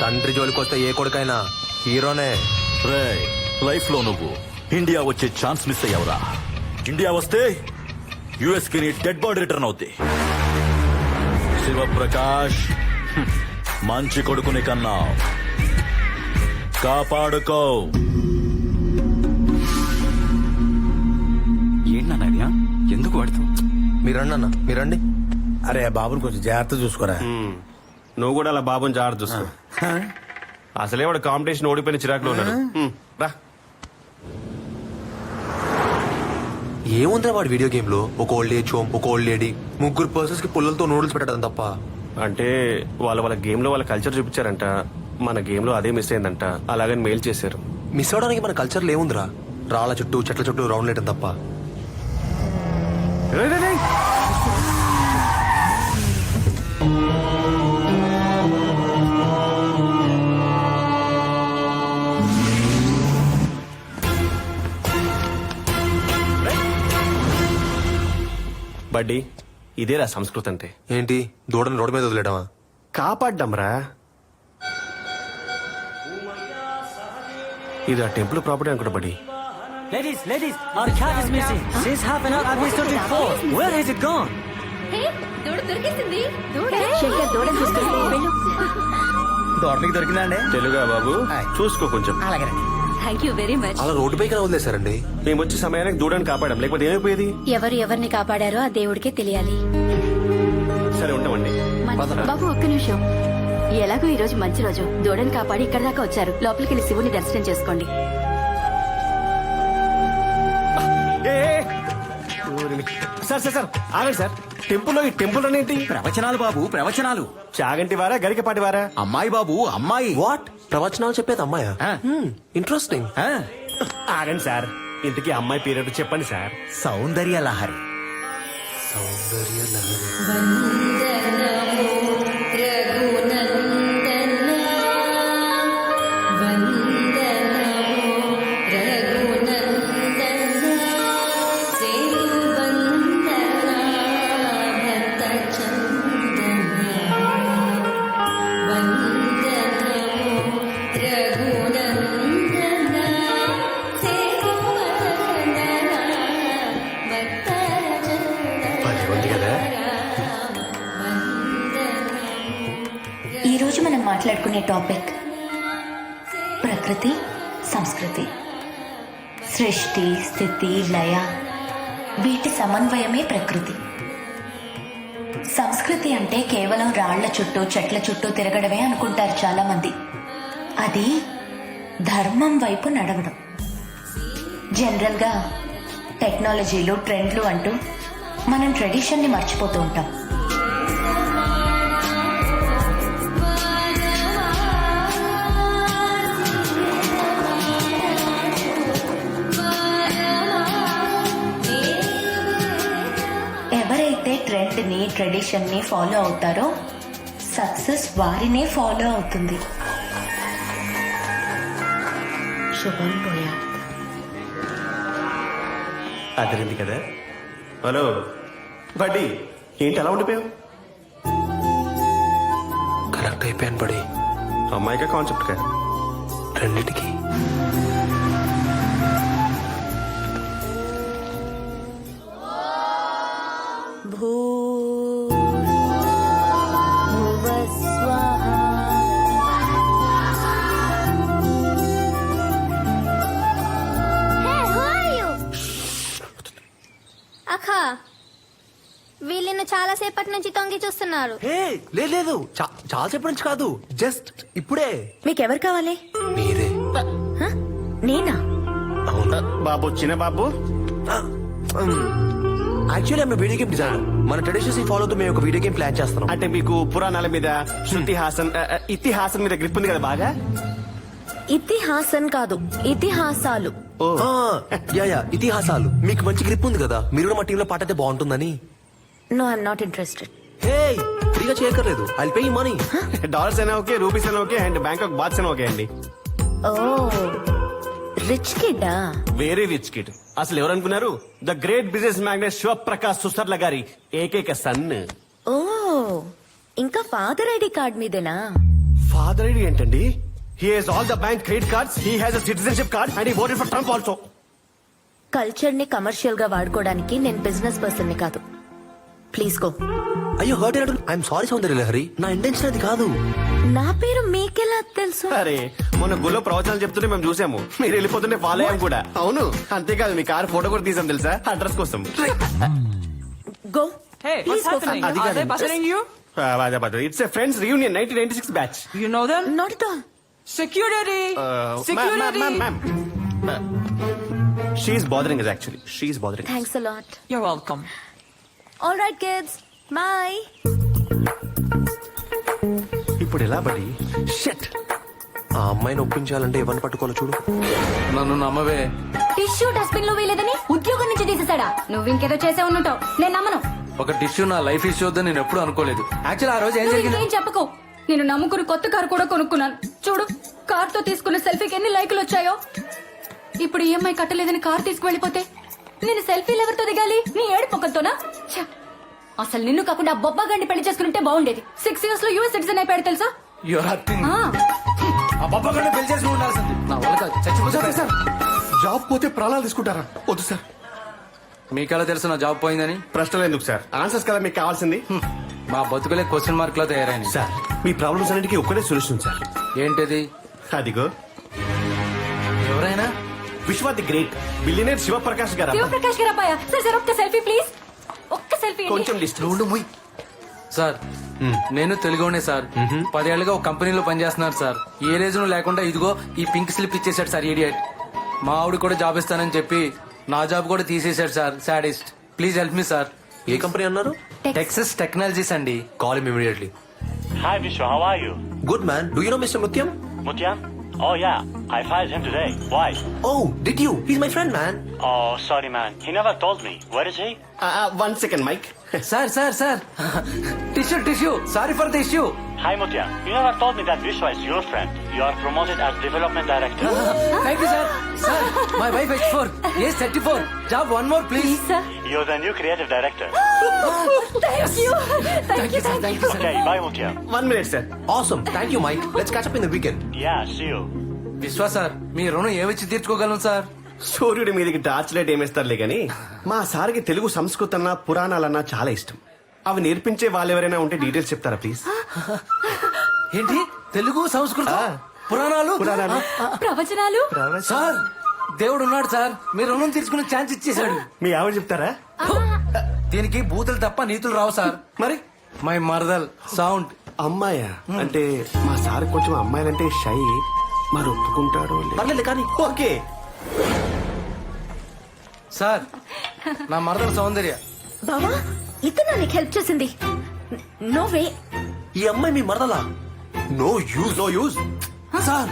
తండ్రి జోలికి వస్తే ఏ కొడుకైనా హీరోనే. లైఫ్ లో నువ్వు ఇండియా వచ్చే ఛాన్స్ మిస్ అయ్యావురా. ఇండియా వస్తే యుఎస్ కి నీ డెడ్ బాడీ రిటర్న్ అవుద్ది. శివప్రకాష్ మంచి కొడుకుని కన్నా కాపాడుకో. ఏంటన్నా ఎందుకు వాడుతావు? మీరండి అన్న, మీరండి. అరే బాబుని కొంచెం జాగ్రత్త చూసుకోరా. నువ్వు కూడా అలా బాబుని జాగ్రత్త చూసుకో. అసలే వాడు కాంపిటీషన్ ఓడిపోయిన చిరాకులో ఉన్నాడు. రా. ఏముందిరా వాడి వీడియో గేమ్ లో? ఒక ఓల్డ్ ఏజ్ హోమ్, ఒక ఓల్డ్ లేడీ, ముగ్గురు పర్సన్స్ కి పుల్లలతో నూడిల్స్ పెట్టడం తప్ప. అంటే వాళ్ళ గేమ్ లో వాళ్ళ కల్చర్ చూపించారంట, మన గేమ్ లో అదే మిస్ అయిందంట. అలాగని మెయిల్ చేశారు. మిస్ అవడానికి మన కల్చర్లో ఏముందిరా? రాళ్ళ చుట్టూ చెట్ల చుట్టూ రౌండ్ వేయడం తప్ప. రేయ్, రేయ్, రేయ్. బడ్డీ, ఇదేరా సంస్కృతి అంటే. ఏంటి దూడని రోడ్డు మీద వదిలేయడమా? కాపాడ్డాంరా. ఇది ఆ టెంపుల్ ప్రాపర్టీ అనుకుంటా బడ్డీ. Ladies, our cat is missing. Since half an hour I've been searching for. Where has it gone? దూడ దొరికింది. శంకర్ దూడని తీసుకెళ్ళి వెళ్ళు. దోటకి దొరికిందండి. తెలుగా బాబు, చూసుకో కొంచెం. అలాగే. Thank you very much. అలా రోడ్డు పైకి వదిలేశారండి. మేము వచ్చే సమయానికి దూడని కాపాడాం, లేకపోతే ఏమైపోయేది? ఎవరు ఎవరిని కాపాడారో ఆ దేవుడికే తెలియాలి. సరే ఉంటామండి. బాబు ఒక్క నిమిషం. ఎలాగో ఈ రోజు మంచి రోజు, దూడని కాపాడి ఇక్కడ దాకా వచ్చారు. లోపలికి వెళ్ళి శివుని దర్శనం చేసుకోండి. సార్ ఆగండి సార్. టెంపుల్ ఈ టెంపుల్ అనేంటి? ప్రవచనాలు బాబు, ప్రవచనాలు. చాగంటి వారా, గరికపాటి వారా? అమ్మాయి బాబు, అమ్మాయి. వాట్? ప్రవచనాలు చెప్పేది అమ్మాయా? ఇంట్రెస్టింగ్. ఆగండి సార్, ఇంతకీ అమ్మాయి పేరు చెప్పండి సార్. సౌందర్య లహరి. ఈరోజు మనం మాట్లాడుకునే టాపిక్ ప్రకృతి, సంస్కృతి. సృష్టి, స్థితి, లయ, వీటి సమన్వయమే ప్రకృతి. సంస్కృతి అంటే కేవలం రాళ్ల చుట్టూ చెట్ల చుట్టూ తిరగడమే అనుకుంటారు చాలా మంది. అది ధర్మం వైపు నడవడం. జనరల్ గా టెక్నాలజీలు, ట్రెండ్లు అంటూ మనం ట్రెడిషన్ ని మర్చిపోతూ ఉంటాం. ఎవరైతే ట్రెండ్ ని, ట్రెడిషన్ ని ఫాలో అవుతారో సక్సెస్ వారినే ఫాలో అవుతుంది. శుభం పోయా. అదిరింది కదా. హలో బడ్డీ, ఏంటి అలా ఉండిపోయావు? కరెక్ట్ అయిపోయాను బడి. అమ్మాయికా కాన్సెప్ట్ కా? రెండిటికి. అక్క, వీళ్ళని చాలా సేపటి నుంచి తొంగి చూస్తున్నారు. లేదు చాలా సేపటి నుంచి కాదు, జస్ట్ ఇప్పుడే. మీకెవరు కావాలి? మీరే. నేనా? అవునా బాబు, చిన్న బాబు. యాక్చువల్లీ ఆమె వీడియో గేమ్ డిజైనర్. మన ట్రెడిషన్స్ ఫాలో అవుతూ మేము ఒక వీడియో గేమ్ ప్లాన్ చేస్తున్నాం. అంటే మీకు పురాణాల మీద, శృతిహాసన్, ఇతిహాసం మీద గ్రిప్ ఉంది కదా బాగా? ఇతిహాసం కాదు, ఇతిహాసాలు. యా ఇతిహాసాలు. మీకు మంచి గ్రిప్ ఉంది కదా, మీరు కూడా మా టీంలో పాట అయితే బాగుంటుందని. No, I'm not interested. Hey, ఫ్రీగా చేయక్కర్లేదు, ఐ పే మనీ. డాలర్స్ అయినా ఓకే, రూపీస్ అయినా ఓకే, అండ్ బ్యాంకాక్ బాత్స్ అయినా ఓకే అండి. ఓ, రిచ్ కిడ్డా? Very rich kid. అసలు ఎవరు అనుకున్నారు? The great business magnate Shivaprakash Susarla గారి ఏకైక సన్. ఓ, ఇంకా ఫాదర్ ఐడి కార్డ్ మీదేనా? ఫాదర్ ఐడి ఏంటండి? He has all the bank credit cards, he has a citizenship card and he voted for Trump also. Culture ని commercial గా వాడుకోవడానికి నేను business person ని కాదు. Please go. అయ్యో హర్ట్ అయినట్టు. ఐఎమ్ సారీ సౌందర్య లహరి, నా ఇంటెన్షన్ అది కాదు. నా పేరు మీకెలా తెలుసు? అరే మొన్న గుళ్ళో ప్రవచనాలు చెప్తుంటే మేము చూసాము, మీరు వెళ్ళిపోతుంటే ఫాలో అయ్యాం కూడా. అవును, అంతేకాదు మీ కార్ ఫోటో కూడా తీసాం తెలుసా, అడ్రస్ కోసం. Go. Hey, what's Please go happening? fast. Are they bothering you? It's a friends reunion 1996 batch. You know them? Not at all. Security! Security! She is bothering us actually. She's bothering us. Thanks a lot. You're welcome. All right, kids. Bye. ఇప్పుడు ఎలా బడి? Shut. ఆ అమ్మాయిని ఒప్పించాలంటే ఎవరిని పట్టుకోవాలో చూడు. నన్ను నమ్మవే. Tissue dustbin లో వేయలేదని ఉద్యోగం నుంచి తీసేసాడా? నువ్వు ఇంకేదో చేసే ఉండుంటావు, నేను నమ్మను. ఒక టిష్యూ నా లైఫ్ ఇష్యూ వద్దని నేను ఎప్పుడు అనుకోలేదు. యాక్చువల్ ఆ రోజు ఏం నువ్వు జరిగింది? ఇంకేం చెప్పకు. నేను నమ్ముకుని కొత్త కారు కూడా కొనుక్కున్నాను. చూడు, కార్ తో తీసుకున్న సెల్ఫీకి ఎన్ని లైకులు వచ్చాయో. ఇప్పుడు ఈఎంఐ కట్టలేదని కార్ తీసుకువెళ్ళిపోతే నేను సెల్ఫీలు ఎవరితో దిగాలి? నీ ఏడు పొక్కతోనా? అసలు నిన్ను కాకుండా బొబ్బా గండి పెళ్లి చేసుకుంటే బాగుండేది. 6 years లో యూఎస్ సిటిజన్ అయిపోయాడు తెలుసా? You are acting. ఆ, ఆ బొబ్బ కూడా పెళ్లి చేసుకుని ఉండాల్సింది. నా వల్ల కాదు, చచ్చిపోతాను సార్. జాబ్ పోతే ప్రాణాలు తీసుకుంటారా? వద్దు సార్. మీకెలా తెలుసు నా జాబ్ పోయిందని? ప్రశ్నలు ఎందుకు సార్, ఆన్సర్స్ కదా మీకు కావాల్సింది. మా బతుకులే క్వశ్చన్ మార్క్ లో తయారైంది. సార్ మీ ప్రాబ్లమ్స్ అన్నిటికీ ఒక్కటే సొల్యూషన్ సార్. ఏంటిది? అదిగో ఎవరైనా? విశ్వ ది గ్రేట్ బిలియనర్ శివప్రకాష్ గారు. శివప్రకాష్ గారు అబ్బాయా? సార్ సార్ ఒక్క సెల్ఫీ ప్లీజ్, ఒక్క సెల్ఫీ. కొంచెం డిస్టర్బ్. సార్ నేను తెలుగునే సార్. 10 ఏళ్ళుగా ఒక కంపెనీలో పనిచేస్తున్నాను సార్. ఏ రీజన్ లేకుండా ఇదిగో ఈ పింక్ స్లిప్ ఇచ్చేసాడు సార్ ఇడియట్. మా ఆవిడ కూడా జాబ్ ఇస్తానని చెప్పి నా జాబ్ కూడా తీసేశాడు sir. Sadist. Please help me sir. ఏ కంపెనీ అన్నారు? టెక్సస్ టెక్నాలజీస్ అండి. Call him immediately. Hi Vishwa, how are you? Good man. Do you know mister Mutyam? Mutyam? Oh yeah, I fired him today. Why? Oh did you? He's my friend man. Oh, sorry man. He never told me. Where is he? 1 second mic. Sir sir sir tissue tissue. Sorry for the issue. Hi Mutyam. You never told me that Vishwa is your friend. You are promoted as development director. Thank you sir. Sir my wife H4 age 34. Job one more please. You're the new creative director. Thank you, thank you, thank you. Okay, bye Mutyam. 1 minute sir. Awesome. Thank you Mike. Let's catch up in the weekend. Yeah, see you. Vishwa sir మీ రుణం ఏమిచ్చి తీర్చుకోగలను sir? సూర్యుడి మీదకి torch light ఏమేస్తారులే గాని మా సార్కి తెలుగు సంస్కృతన్నా పురాణాలన్నా చాలా ఇష్టం. అవి నేర్పించే వాళ్ళెవరైనా ఉంటే డీటెయిల్స్ చెప్తారా ప్లీజ్? ఏంటి తెలుగు సంస్కృతం పురాణాలు? ప్రవచనాలు. సార్ దేవుడు ఉన్నాడు సార్. మీ రుణం తీర్చుకునే ఛాన్స్ ఇచ్చేశాడు. మీ ఆవిడ చెప్తారా? దీనికి బూతులు తప్ప నీతులు రావు సార్. మరి మై మరదల్ సౌండ్. అమ్మాయా అంటే మా సార్ కొంచెం అమ్మాయిలంటే షై. మరి ఒప్పుకుంటాడు? పర్లేదు కానీ. ఓకే సార్ నా మరదల్ సౌందర్య. బావా, ఇతను నీకు హెల్ప్ చేసింది. No way. ఈ అమ్మాయి మీ మరదలా? No use, no use. Sir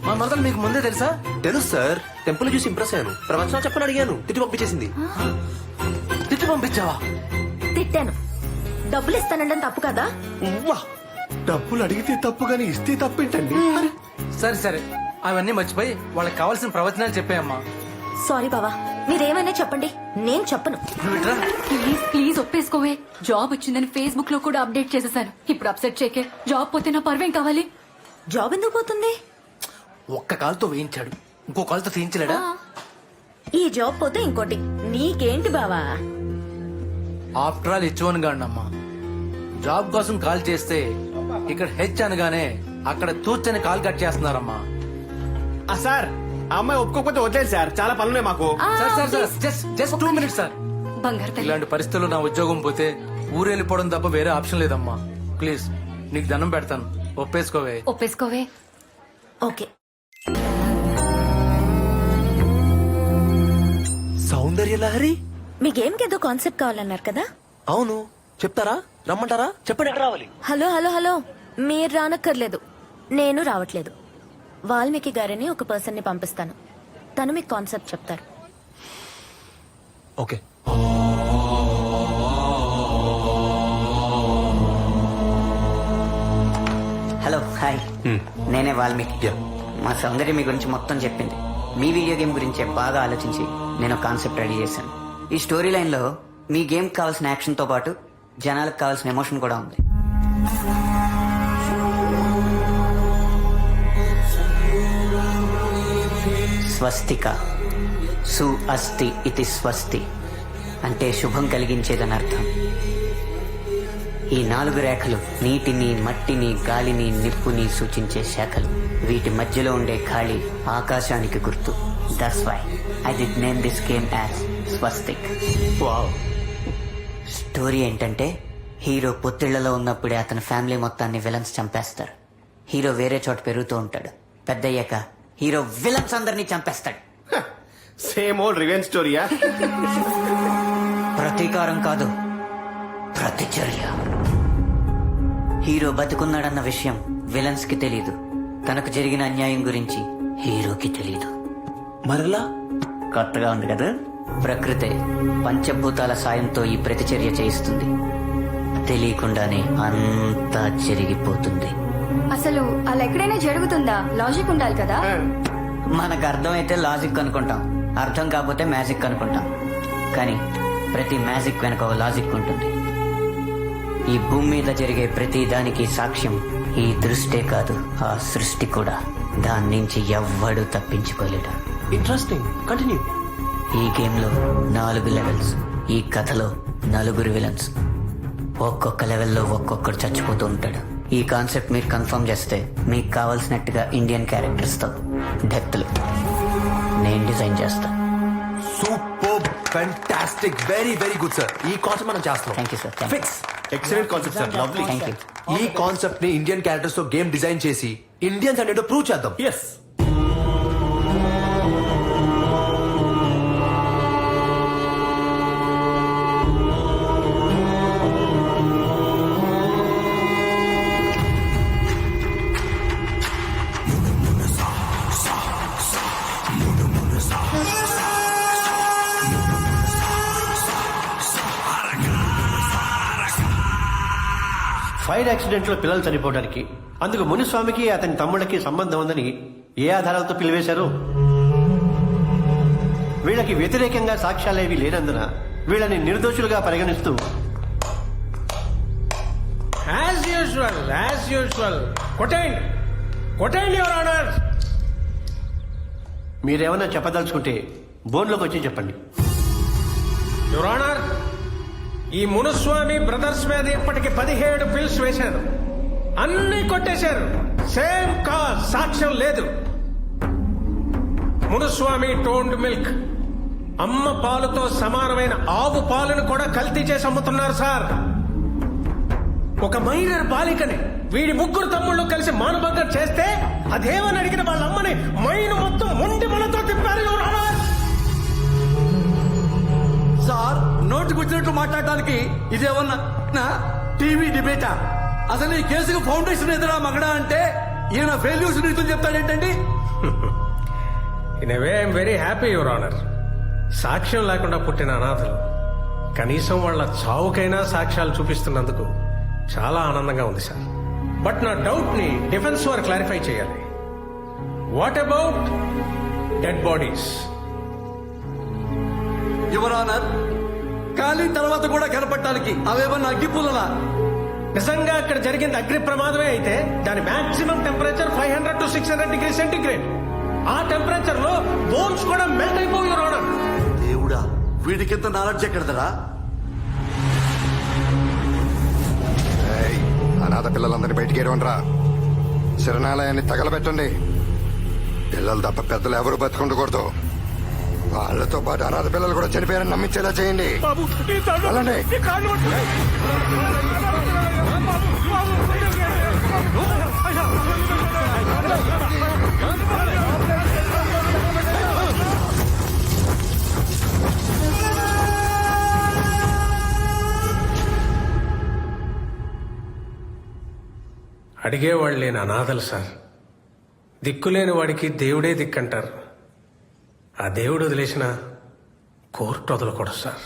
మా మరదలు మీకు ముందే తెలుసా? తెలుసు సార్. టెంపుల్ చూసి ఇంప్రెస్ అయ్యాను. ప్రవచనాలు చెప్పని అడిగాను, తిట్టి పంపించేసింది. తిట్టి పంపించావా? తిట్టాను. డబ్బులు ఇస్తానంటే తప్పు కదా? ఉవ్వా, డబ్బులు అడిగితే తప్పు గాని ఇస్తే తప్పేంటండి? సరే సరే అవన్నీ మర్చిపోయి వాళ్ళకి కావాల్సిన ప్రవచనాలు చెప్పాయమ్మా. సారీ బావా, మీరేమైనా చెప్పండి, నేను చెప్పను. నువ్వు ఇట్రా. ప్లీజ్ ప్లీజ్ ఒప్పేసుకోవే. జాబ్ వచ్చిందని ఫేస్బుక్ లో కూడా అప్డేట్ చేసేసాను. ఇప్పుడు అప్సెట్ చేకే. జాబ్ పోతే నా పర్వేం కావాలి? జాబ్ ఎందుకు పోతుంది? ఒక్క కాలుతో వేయించాడు, ఇంకో కాలుతో తీయించలేడా? ఈ జాబ్ పోతే ఇంకోటి. నీకేంటి బావా? ఆఫ్టర్ ఆల్ ఇచ్చువన్ గాడినమ్మా. జాబ్ కోసం కాల్ చేస్తే ఇక్కడ హెచ్ అనగానే అక్కడ తూచని కాల్ కట్ చేస్తున్నారమ్మా. సార్ ఆ అమ్మాయి ఒప్పుకోకపోతే వదిలేదు సార్, చాలా పనులే మాకు. Sir sir sir just 2 minutes sir. బంగారు తల్లి. ఇలాంటి పరిస్థితుల్లో నా ఉద్యోగం పోతే ఊరెళ్ళిపోవడం తప్ప వేరే ఆప్షన్ లేదమ్మా. ప్లీజ్ నీకు దండం పెడతాను, ఒప్పేసుకోవే. ఒప్పేసుకోవే. ఓకే. సౌందర్య లహరి. మీ గేమ్ కి ఏదో కాన్సెప్ట్ కావాలన్నారు కదా? అవును, చెప్తారా? రమ్మంటారా? చెప్పండి ఎక్కడ రావాలి. హలో హలో హలో, మీరు రానక్కర్లేదు, నేను రావట్లేదు. వాల్మీకి గారిని ఒక పర్సన్ ని పంపిస్తాను. తను మీకు కాన్సెప్ట్ చెప్తారు. ఓకే. Hello, hi. నేనే వాల్మీకి. Yeah. మా సౌందర్య మీ గురించి మొత్తం చెప్పింది. మీ వీడియో గేమ్ గురించి బాగా ఆలోచించి నేను కాన్సెప్ట్ రెడీ చేశాను. ఈ స్టోరీ లైన్ లో మీ గేమ్ కావాల్సిన యాక్షన్ తో పాటు జనాలకు కావాల్సిన ఎమోషన్ కూడా ఉంది. స్వస్తిక సు అస్తి ఇది స్వస్తి అంటే శుభం కలిగించేదని అర్థం. ఈ 4 రేఖలు నీటిని, మట్టిని, గాలిని, నిప్పుని సూచించే శాఖలు. వీటి మధ్యలో ఉండే ఖాళీ ఆకాశానికి గుర్తు. That's why I did name this game as Swastik. Story ఏంటంటే హీరో పొత్తిళ్లలో ఉన్నప్పుడే అతని ఫ్యామిలీ మొత్తాన్ని విలన్స్ చంపేస్తారు. హీరో వేరే చోట పెరుగుతూ ఉంటాడు. పెద్దయ్యాక హీరో విలన్స్ అందరినీ చంపేస్తాడు. సేమ్ ఓల్డ్ రివెంజ్ స్టోరీయా? ప్రతీకారం కాదు, ప్రతిచర్య. హీరో బతుకున్నాడన్న విషయం విలన్స్ కి తెలీదు. తనకు జరిగిన అన్యాయం గురించి హీరోకి తెలీదు. మరలా కొత్తగా ఉంది కదా. ప్రకృతే పంచభూతాల సాయంతో ఈ ప్రతిచర్య చేయిస్తుంది. తెలియకుండానే అంతా జరిగిపోతుంది. అసలు అలా ఎక్కడైనా జరుగుతుందా? లాజిక్ ఉండాలి కదా. మనకు అర్థమైతే లాజిక్ అనుకుంటాం, అర్థం కాకపోతే మ్యాజిక్ అనుకుంటాం. కానీ ప్రతి మ్యాజిక్ వెనక ఒక లాజిక్ ఉంటుంది. ఈ భూమి మీద జరిగే ప్రతి దానికి సాక్ష్యం ఈ దృష్టే కాదు, ఆ సృష్టి కూడా. దాని నుంచి ఎవ్వడూ తప్పించుకోలేడు. Interesting, continue. ఈ గేమ్ లో 4 లెవెల్స్. ఈ కథలో 4 విలన్స్. ఒక్కొక్క లెవెల్లో ఒక్కొక్కడు చచ్చిపోతూ ఉంటాడు. ఈ కాన్సెప్ట్ మీరు కన్ఫర్మ్ చేస్తే మీకు కావాల్సినట్టుగా ఇండియన్ క్యారెక్టర్స్ తో డెప్త్లు నేను డిజైన్ చేస్తా. Super, fantastic, very very good sir. ఈ కాన్సెప్ట్ మనం చేస్తాం. Thank you sir. Fix. Excellent concept sir, lovely. Thank you. ఈ కాన్సెప్ట్ ని ఇండియన్ క్యారెక్టర్స్ తో గేమ్ డిజైన్ చేసి ఇండియన్స్ అనేది ప్రూవ్ చేద్దాం. ఎస్. ఫైర్ యాక్సిడెంట్ లో పిల్లలు చనిపోవడానికి అందుకు మునిస్వామికి అతని తమ్ముళ్ళకి సంబంధం ఉందని ఏ ఆధారాలతో పిలివేశారు? వీళ్ళకి వ్యతిరేకంగా సాక్ష్యాలేవి లేనందున వీళ్ళని నిర్దోషులుగా పరిగణిస్తూ యాజ్ యూజువల్ కొట్టండి యువర్ ఆనర్. మీరేమన్నా చెప్పదలుచుకుంటే బోన్లోకి వచ్చి చెప్పండి. యువర్ ఆనర్, ఈ మునుస్వామి బ్రదర్స్ మీద ఇప్పటికి 17 పిల్స్ వేశారు. అన్ని కొట్టేశారు. సేమ్ కాజ్, సాక్ష్యం లేదు. మునుస్వామి టోన్డ్ మిల్క్, అమ్మ పాలుతో సమానమైన ఆవు పాలను కూడా కల్తీ చేసి అమ్ముతున్నారు సార్. ఒక మైనర్ బాలికని వీడి 3 తమ్ముళ్ళు కలిసి మానభంగం చేస్తే అదేమని అడిగిన వాళ్ళ అమ్మని మైను మొత్తం మొండి మనతో తిప్పారు. యువర్ ఆనర్, సార్ నోటికి వచ్చినట్టు మాట్లాడటానికి ఇదేమన్నా టీవీ డిబేటా? అసలు ఈ కేసుకు ఫౌండేషన్ ఎదురా మగడా అంటే ఈయన ఫెయిల్యూర్స్ నీతులు చెప్తాడేంటండి? In way I'm very happy your honour. సాక్ష్యం లేకుండా పుట్టిన అనాథలు కనీసం వాళ్ళ చావుకైనా సాక్ష్యాలు చూపిస్తున్నందుకు చాలా ఆనందంగా ఉంది సార్. బట్ నా డౌట్ ని డిఫెన్స్ వారు క్లారిఫై చేయాలి. What about dead bodies? Your honour, ఖాళీ తర్వాత కూడా కనపడటానికి అవేమన్నా అగ్గిపుల్లలా? నిజంగా అక్కడ జరిగింది అగ్ని ప్రమాదమే అయితే దాని maximum temperature 500 to 600 degree centigrade. ఆ టెంపరేచర్ లో బోన్స్ కూడా మెల్ట్ అయిపోయి యువర్ ఆనర్. దేవుడా, వీడికింత నాలెడ్జ్ ఎక్కడదరా? అనాథ పిల్లలందరినీ బయటికి ఏరవండ్రా. శరణాలయాన్ని తగలబెట్టండి. పిల్లలు తప్ప పెద్దలు ఎవరు బతుకుండకూడదు. వాళ్ళతో పాటు అనాథ పిల్లలు కూడా చనిపోయారని నమ్మించేలా చేయండి. వెళ్ళండి. అడిగేవాళ్ళు లేని అనాథలు సార్. దిక్కులేని వాడికి దేవుడే దిక్కంటారు. ఆ దేవుడు వదిలేసిన కోర్టు వదలకూడదు సార్.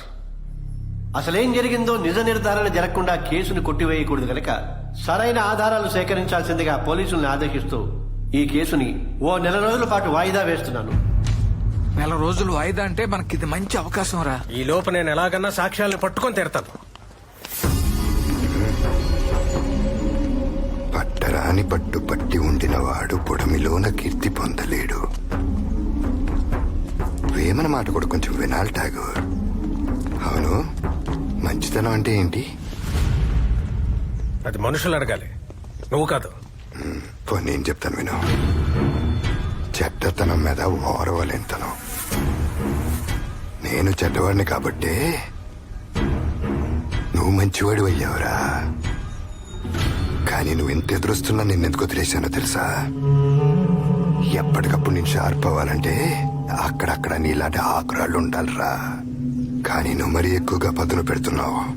అసలేం జరిగిందో నిజ నిర్ధారణ జరగకుండా కేసును కొట్టివేయకూడదు కనుక సరైన ఆధారాలు సేకరించాల్సిందిగా పోలీసుల్ని ఆదేశిస్తూ ఈ కేసుని ఓ 1 రోజుల పాటు వాయిదా వేస్తున్నాను. 1 రోజులు వాయిదా అంటే మనకిది మంచి అవకాశం రా. ఈ లోపు నేను ఎలాగన్నా సాక్ష్యాలను పట్టుకొని తీరతాను. పట్టరాని పట్టు పట్టి ఉండినవాడు పొడమిలోన కీర్తి పొందలేడు. వేమన మాట కూడా కొంచెం వినాలి ఠాగూర్. అవును, మంచితనం అంటే ఏంటి? అది మనుషులు అడగాలి, నువ్వు కాదు. పోనీ నేను చెప్తాను విను. చెడ్డతనం మీద ఓరవలేంతనం. నేను చెడ్డవాడిని కాబట్టే నువ్వు మంచివాడు అయ్యావురా. కానీ నువ్వు ఎంత ఎదురొస్తున్నా నిన్నెందుకు వదిలేశానో తెలుసా? ఎప్పటికప్పుడు నేను షార్ప్ అవ్వాలంటే అక్కడక్కడ నీలాంటి ఆకురాళ్ళు ఉండాలిరా. కానీ నువ్వు మరీ ఎక్కువగా పదును పెడుతున్నావు.